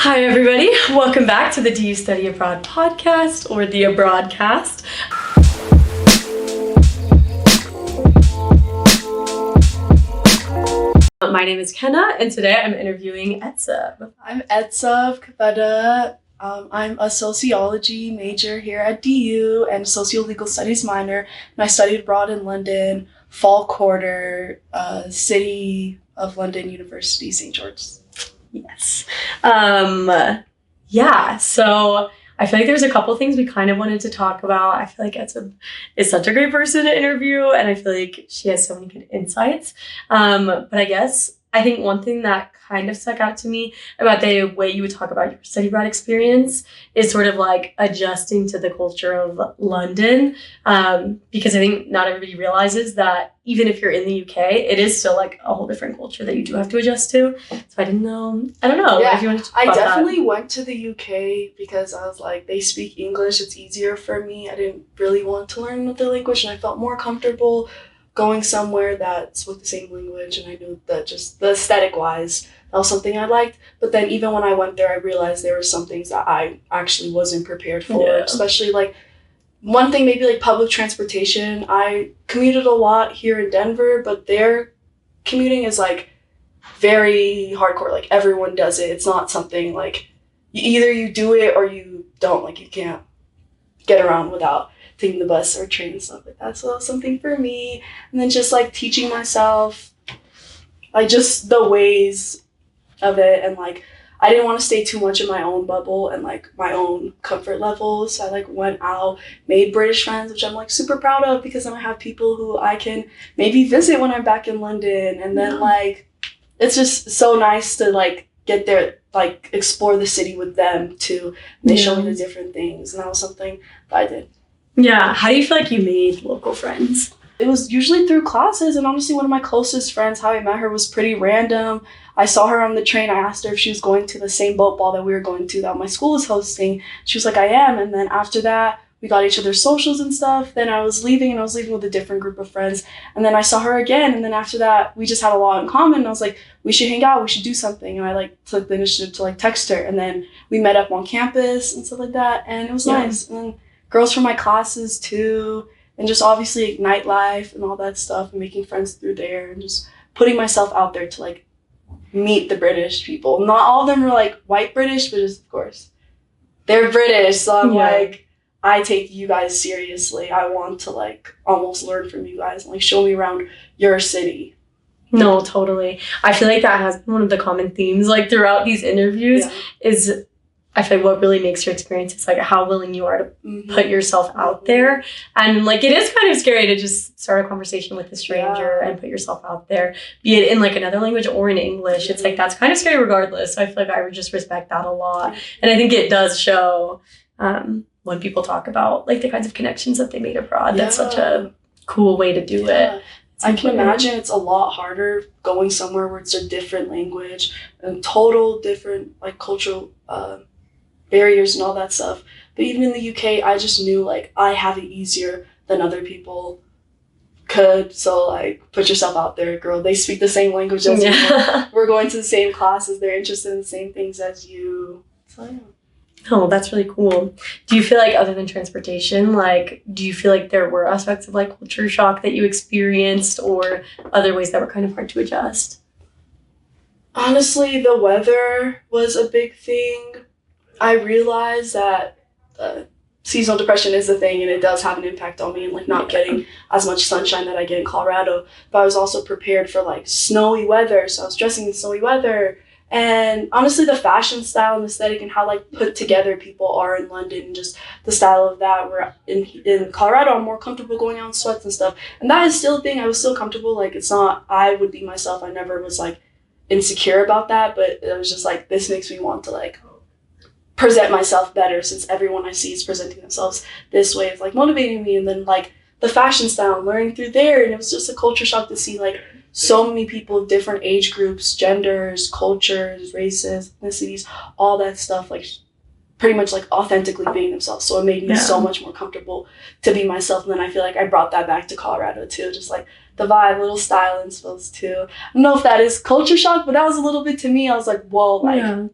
Hi everybody, welcome back to the Do You Study Abroad podcast, or the AbroadCast. My name is Kenna, and today I'm interviewing Etsub. I'm Etsub Kabada. I'm a sociology major here at DU and a socio-legal studies minor, and I studied abroad in London, fall quarter, City of London University, St. George's. Yes. So I feel like there's a couple things we kind of wanted to talk about. I feel like Etsub is such a great person to interview, and I feel like she has so many good insights. But I think one thing that kind of stuck out to me about the way you would talk about your study abroad experience is sort of like adjusting to the culture of London. Because I think not everybody realizes that even if you're in the UK, it is still like a whole different culture that you do have to adjust to. So I don't know if you want to talk about that. I definitely went to the UK because I was like, they speak English, it's easier for me. I didn't really want to learn another language, and I felt more comfortable going somewhere that's with the same language, and I knew that just the aesthetic-wise, that was something I liked. But then even when I went there, I realized there were some things that I actually wasn't prepared for, especially like one thing, maybe like public transportation. I commuted a lot here in Denver, but their commuting is like very hardcore. Like everyone does it. It's not something like either you do it or you don't. Like you can't get around without taking the bus or train and stuff like that. So that was something for me. And then just like teaching myself like just the ways of it, and like I didn't want to stay too much in my own bubble and like my own comfort level. So I like went out, made British friends, which I'm like super proud of, because then I have people who I can maybe visit when I'm back in London. And then like it's just so nice to like get there, like explore the city with them too. They show me the different things, and that was something that I did. Yeah. How do you feel like you made local friends? It was usually through classes, and honestly, one of my closest friends, how I met her was pretty random. I saw her on the train. I asked her if she was going to the same boat ball that we were going to that my school was hosting. She was like, I am. And then after that, we got each other's socials and stuff. Then I was leaving with a different group of friends. And then I saw her again. And then after that, we just had a lot in common. And I was like, we should hang out. We should do something. And I like took the initiative to like text her. And then we met up on campus and stuff like that. And it was nice. And then girls from my classes too. And just obviously nightlife and all that stuff, and making friends through there, and just putting myself out there to like meet the British people. Not all of them are like white British, but just of course they're British. So I'm like, I take you guys seriously. I want to like almost learn from you guys and like show me around your city. No, totally. I feel like that has been one of the common themes like throughout these interviews is I feel like what really makes your experience is like how willing you are to put yourself out there. And like it is kind of scary to just start a conversation with a stranger and put yourself out there, be it in like another language or in English. It's like that's kind of scary regardless. So I feel like I would just respect that a lot. And I think it does show when people talk about like the kinds of connections that they made abroad. That's such a cool way to do it. I can imagine it's a lot harder going somewhere where it's a different language and total different like cultural barriers and all that stuff. But even in the UK, I just knew like I have it easier than other people could. So like put yourself out there, girl. They speak the same language as you. We're going to the same classes. They're interested in the same things as you. So Oh, that's really cool. Do you feel like other than transportation, like do you feel like there were aspects of like culture shock that you experienced, or other ways that were kind of hard to adjust? Honestly, the weather was a big thing. I realized that seasonal depression is a thing, and it does have an impact on me, and like not getting as much sunshine that I get in Colorado. But I was also prepared for like snowy weather, so I was dressing in snowy weather. And honestly, the fashion style and aesthetic and how like put together people are in London, and just the style of that, where in Colorado I'm more comfortable going out in sweats and stuff, and that is still a thing. I was still comfortable. Like it's not, I would be myself. I never was like insecure about that, but it was just like, this makes me want to like present myself better, since everyone I see is presenting themselves this way. It's like motivating me. And then like the fashion style, learning through there, and it was just a culture shock to see like so many people of different age groups, genders, cultures, races, ethnicities, all that stuff, like pretty much like authentically being themselves. So it made me so much more comfortable to be myself. And then I feel like I brought that back to Colorado too, just like the vibe, little style inspo too. I don't know if that is culture shock, but that was a little bit to me. I was like, whoa, like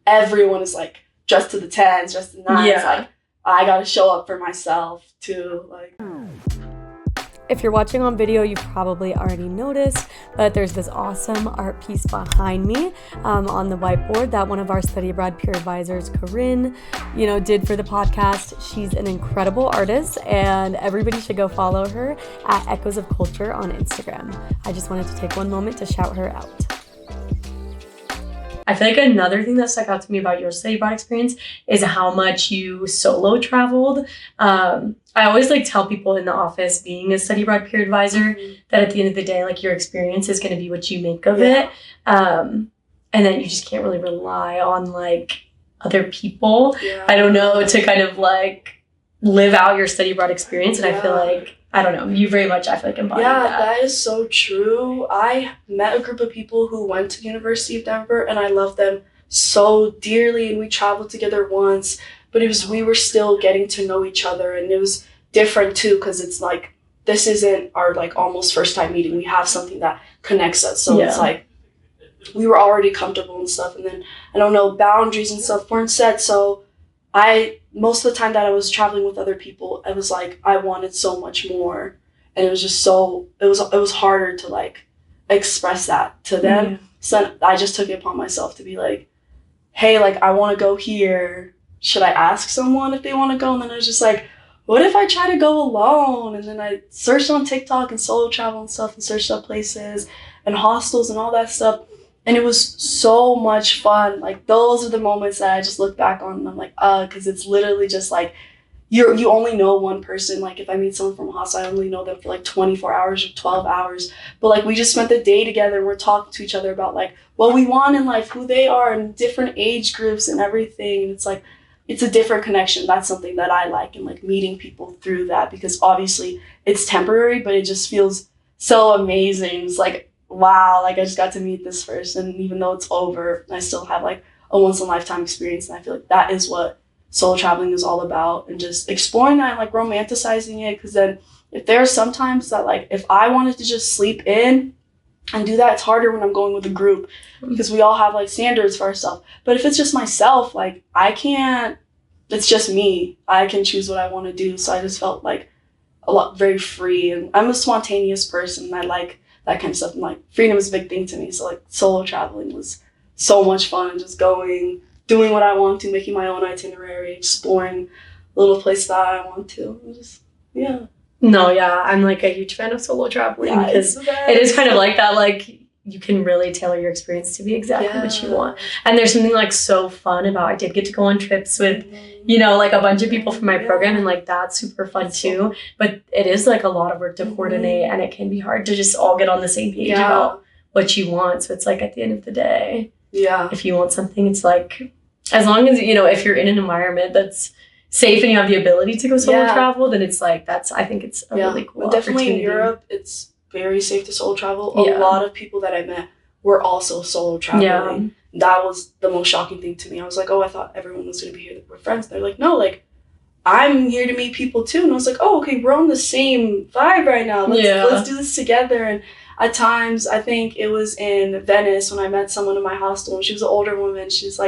everyone is like dressed to the tens, dressed to the nines. Like I gotta show up for myself too. Like, if you're watching on video, you probably already noticed that there's this awesome art piece behind me on the whiteboard that one of our study abroad peer advisors, Corinne, did for the podcast. She's an incredible artist, and everybody should go follow her at Echoes of Culture on Instagram. I just wanted to take one moment to shout her out. I feel like another thing that stuck out to me about your study abroad experience is how much you solo traveled. I always tell people in the office, being a study abroad peer advisor, that at the end of the day, your experience is going to be what you make of it. And then you just can't really rely on other people, I don't know, to kind of live out your study abroad experience. And I feel I don't know, you very much, I feel embodied that. Yeah, that is so true. I met a group of people who went to the University of Denver, and I love them so dearly, and we traveled together once, but we were still getting to know each other, and it was different too, because it's this isn't our almost first time meeting. We have something that connects us, so it's we were already comfortable and stuff, and then I don't know, boundaries and stuff weren't set, so most of the time that I was traveling with other people, it was I wanted so much more, and it was just it was harder to express that to them. So I just took it upon myself to be hey, I want to go here. Should I ask someone if they want to go? And then I was just what if I try to go alone? And then I searched on TikTok and solo travel and stuff, and searched up places and hostels and all that stuff. And it was so much fun. Those are the moments that I just look back on, and I'm because it's literally just you only know one person. If I meet someone from a hostel, I only know them for 24 hours or 12 hours. But we just spent the day together, and we're talking to each other about what we want in life, who they are, and different age groups and everything. And it's it's a different connection. That's something that I like, and meeting people through that, because obviously it's temporary, but it just feels so amazing. It's wow, I just got to meet this person, even though it's over, I still have a once in a lifetime experience. And I feel that is what solo traveling is all about, and just exploring that and romanticizing it. Because then if there are some times that if I wanted to just sleep in and do that, it's harder when I'm going with a group, because we all have standards for ourselves. But if it's just myself, I can't, it's just me, I can choose what I want to do. So I just felt very free, and I'm a spontaneous person, and I like that kind of stuff. And freedom is a big thing to me. So solo traveling was so much fun, just going, doing what I want to, making my own itinerary, exploring little places that I want to. And just, No, I'm a huge fan of solo traveling, because it is kind of that, you can really tailor your experience to be exactly what you want. And there's something so fun about, I did get to go on trips with, a bunch of people from my program, and that's super fun too. But it is a lot of work to coordinate, and it can be hard to just all get on the same page about what you want. So it's at the end of the day, if you want something, it's as long as, if you're in an environment that's safe and you have the ability to go solo travel, then it's I think it's a really cool opportunity. Definitely in Europe, it's very safe to solo travel. A lot of people that I met were also solo traveling. That was the most shocking thing to me. I was I thought everyone was going to be here, we're friends. They're no, I'm here to meet people too. And I was oh, okay, we're on the same vibe right now. Let's do this together. And at times, I think it was in Venice when I met someone in my hostel, and she was an older woman. She was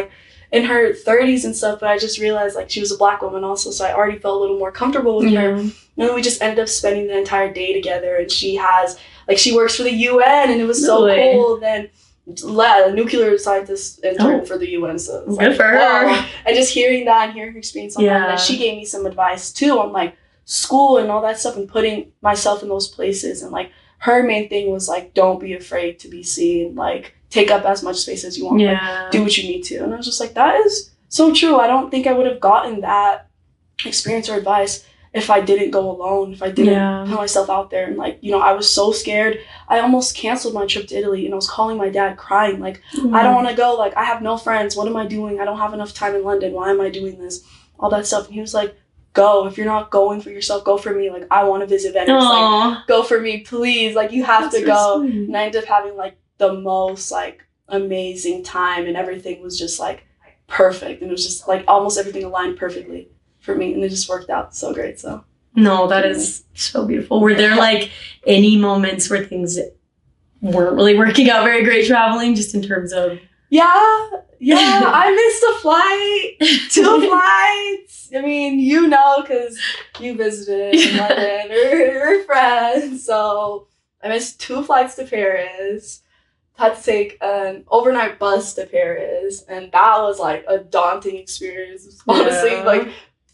in her 30s and stuff, but I just realized she was a Black woman also, so I already felt a little more comfortable with her. And then we just ended up spending the entire day together, and she has she works for the UN, and it was so cool. Then a nuclear scientist intern for the UN, so it's good for her. Wow. And just hearing that and hearing her experience on that, and she gave me some advice too on school and all that stuff, and putting myself in those places. And her main thing was don't be afraid to be seen, take up as much space as you want, do what you need to. And I was just that is so true. I don't think I would have gotten that experience or advice if I didn't go alone, if I didn't put myself out there. And I was so scared. I almost canceled my trip to Italy, and I was calling my dad crying, I don't want to go, I have no friends, what am I doing? I don't have enough time in London, why am I doing this? All that stuff. And he was go, if you're not going for yourself, go for me, I want to visit Venice, go for me, please, you have to go. Sweet. And I ended up having the most amazing time, and everything was just perfect, and it was just almost everything aligned perfectly for me, and it just worked out so great. So no, that is so beautiful. Were there any moments where things weren't really working out very great traveling, just in terms of Yeah, I missed a flight, 2 flights. I mean, you know, because you visited in London, we're friends. So I missed 2 flights to Paris. Had to take an overnight bus to Paris, and that was like a daunting experience. Honestly, like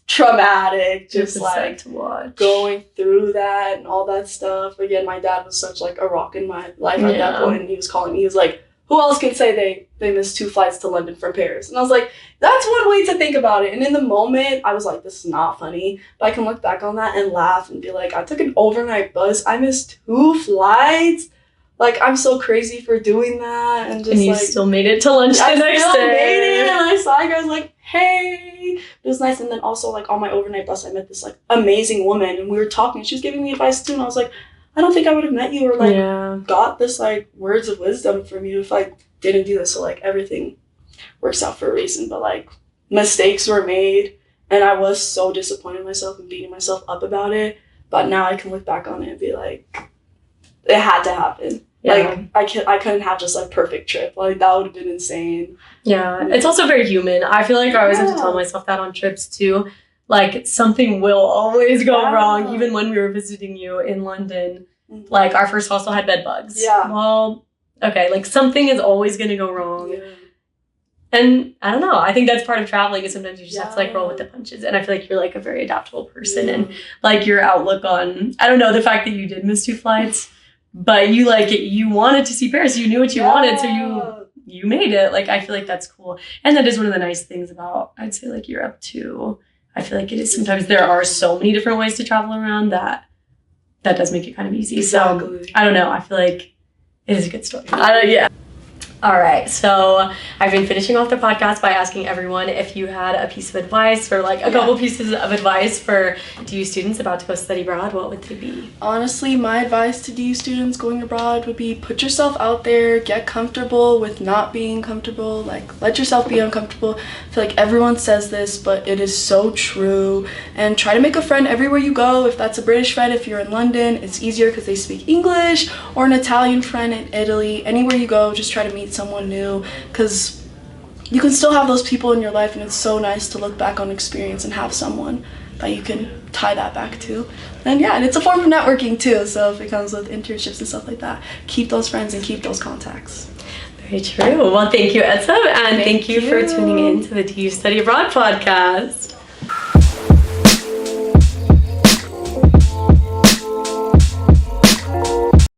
traumatic, just like to watch. Going through that and all that stuff. Again, my dad was such like a rock in my life at that point, and he was calling me. He was like, who else can say they missed 2 flights to London from Paris? And I was like, that's one way to think about it. And in the moment, I was like, this is not funny. But I can look back on that and laugh and be like, I took an overnight bus. I missed 2 flights. Like, I'm so crazy for doing that. And just and you still made it to lunch the next day. I still made it. And I saw you guys like, hey. It was nice. And then also, like, on my overnight bus, I met this, like, amazing woman. And we were talking. She was giving me advice, too. And I was like, I don't think I would have met you or, like, got this, like, words of wisdom from you if I didn't do this. So, like, everything works out for a reason. But, like, mistakes were made. And I was so disappointed in myself and beating myself up about it. But now I can look back on it and be like, it had to happen. Yeah. Like, I couldn't have just, like, perfect trip. Like, that would have been insane. Yeah. It's also very human. I feel like I always have to tell myself that on trips, too. Like, something will always go wrong. Even when we were visiting you in London, like, our first hostel had bed bugs. Yeah. Well, okay, like, something is always going to go wrong. Yeah. And I don't know. I think that's part of traveling is sometimes you just have to, like, roll with the punches. And I feel like you're, like, a very adaptable person. And, like, your outlook on, I don't know, the fact that you did miss 2 flights, but you, like, you wanted to see Paris. You knew what you wanted, so you made it. Like, I feel like that's cool. And that is one of the nice things about, I'd say, like, Europe, too. I feel like it is sometimes there are so many different ways to travel around that does make it kind of easy. Exactly. So I don't know. I feel like it is a good story. All right. So I've been finishing off the podcast by asking everyone if you had a piece of advice or like a couple pieces of advice for DU students about to go study abroad. What would they be? Honestly, my advice to DU students going abroad would be put yourself out there, get comfortable with not being comfortable, like let yourself be uncomfortable. I feel like everyone says this, but it is so true. And try to make a friend everywhere you go. If that's a British friend, if you're in London, it's easier because they speak English, or an Italian friend in Italy. Anywhere you go, just try to meet someone new, because you can still have those people in your life, and it's so nice to look back on experience and have someone that you can tie that back to. And and it's a form of networking too, so if it comes with internships and stuff like that, keep those friends and keep those contacts. Very true. Well, thank you, Etsub, and thank you for tuning in to the DU Study Abroad podcast.